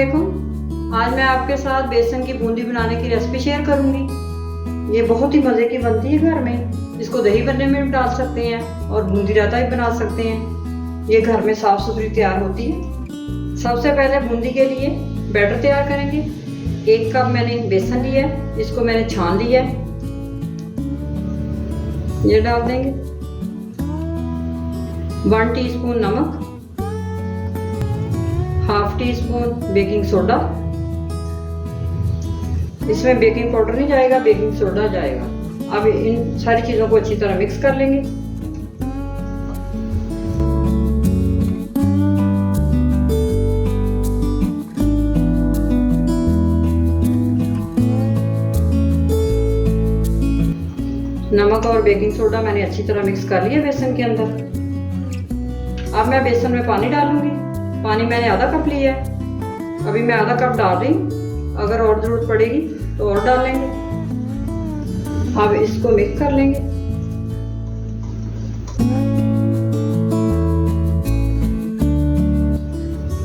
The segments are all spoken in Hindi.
वालेकुम। आज मैं आपके साथ बेसन की बूंदी बनाने की रेसिपी शेयर करूंगी। ये बहुत ही मज़े की बनती है घर में। इसको दही बल्ले में भी डाल सकते हैं और बूंदी रायता भी बना सकते हैं। ये घर में साफ सुथरी तैयार होती है। सबसे पहले बूंदी के लिए बैटर तैयार करेंगे। 1 कप मैंने बेसन लिया है, इसको मैंने छान लिया है। ये डाल देंगे। 1 टीस्पून नमक, ½ टीस्पून बेकिंग सोडा। इसमें बेकिंग पाउडर नहीं जाएगा, बेकिंग सोडा जाएगा। अब इन सारी चीज़ों को अच्छी तरह मिक्स कर लेंगे। नमक और बेकिंग सोडा मैंने अच्छी तरह मिक्स कर लिया बेसन के अंदर। अब मैं बेसन में पानी डालूंगी। पानी मैंने आधा कप लिया है। अभी मैं आधा कप डाल रही हूँ, अगर और ज़रूरत पड़ेगी तो और डाल लेंगे। अब इसको मिक्स कर लेंगे।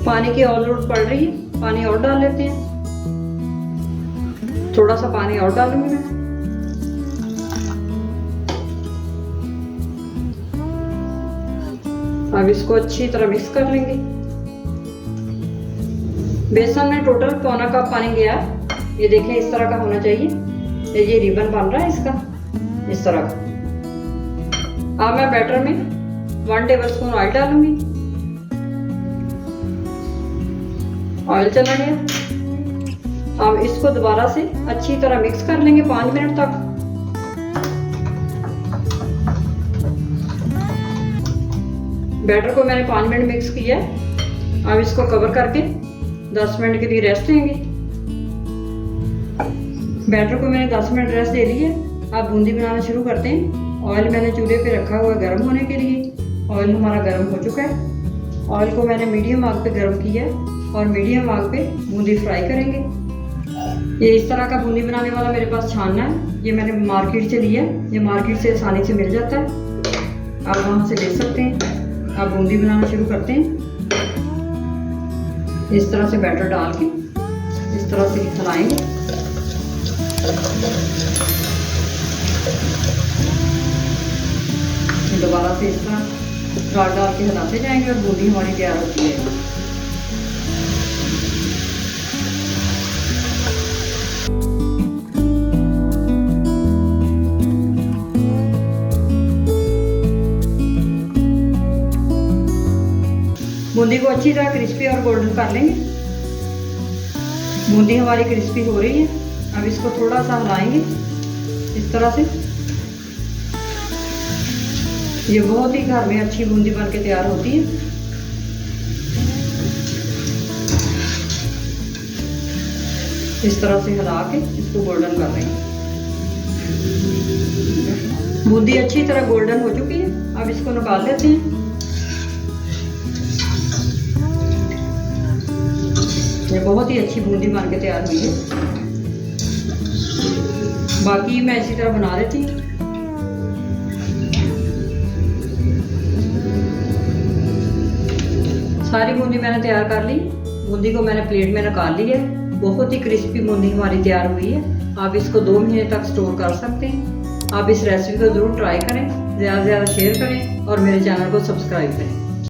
पानी की और ज़रूरत पड़ रही है, पानी और डाल लेते हैं। थोड़ा सा पानी और डालूंगी मैं। अब इसको अच्छी तरह मिक्स कर लेंगे। बेसन में टोटल पौना कप पानी गया। ये देखें, इस तरह का होना चाहिए। ये रिबन बन रहा है इसका, इस तरह का। अब मैं बैटर में 1 टेबलस्पून ऑयल डालूंगी। ऑयल चला गया। अब इसको दोबारा से अच्छी तरह मिक्स कर लेंगे 5 मिनट तक। बैटर को मैंने 5 मिनट मिक्स किया है। अब इसको कवर करके 10 मिनट के लिए रेस्ट देंगे। बैटर को मैंने 10 मिनट रेस्ट दे लिए। अब बूंदी बनाना शुरू करते हैं। ऑयल मैंने चूल्हे पे रखा हुआ है गर्म होने के लिए। ऑयल हमारा गर्म हो चुका है। ऑयल को मैंने मीडियम आग पे गर्म किया है और मीडियम आग पे बूंदी फ्राई करेंगे। ये इस तरह का बूंदी बनाने वाला मेरे पास छानना है। ये मैंने मार्केट से लिया है। ये मार्केट से आसानी से मिल जाता है, आप वहाँ से ले सकते हैं। अब बूंदी बनाना शुरू करते हैं। इस तरह से बैटर डाल के इस तरह से हिलाएंगे। दोबारा से इस तरह डाल के हिलाते जाएंगे और बूंदी हमारी तैयार होती है। बूंदी को अच्छी तरह क्रिस्पी और गोल्डन कर लेंगे। बूंदी हमारी क्रिस्पी हो रही है। अब इसको थोड़ा सा हिलाएंगे इस तरह से। ये बहुत ही घर में अच्छी बूंदी बन के तैयार होती है। इस तरह से हिला के इसको गोल्डन कर लेंगे। बूंदी अच्छी तरह गोल्डन हो चुकी है। अब इसको निकाल लेते हैं। ये बहुत ही अच्छी बूंदी बन के तैयार हुई है। बाकी मैं इसी तरह बना लेती हूँ। सारी बूंदी मैंने तैयार कर ली। बूंदी को मैंने प्लेट में निकाल ली है। बहुत ही क्रिस्पी बूंदी हमारी तैयार हुई है। आप इसको 2 महीने तक स्टोर कर सकते हैं। आप इस रेसिपी को ज़रूर ट्राई करें, ज़्यादा से ज़्यादा शेयर करें और मेरे चैनल को सब्सक्राइब करें।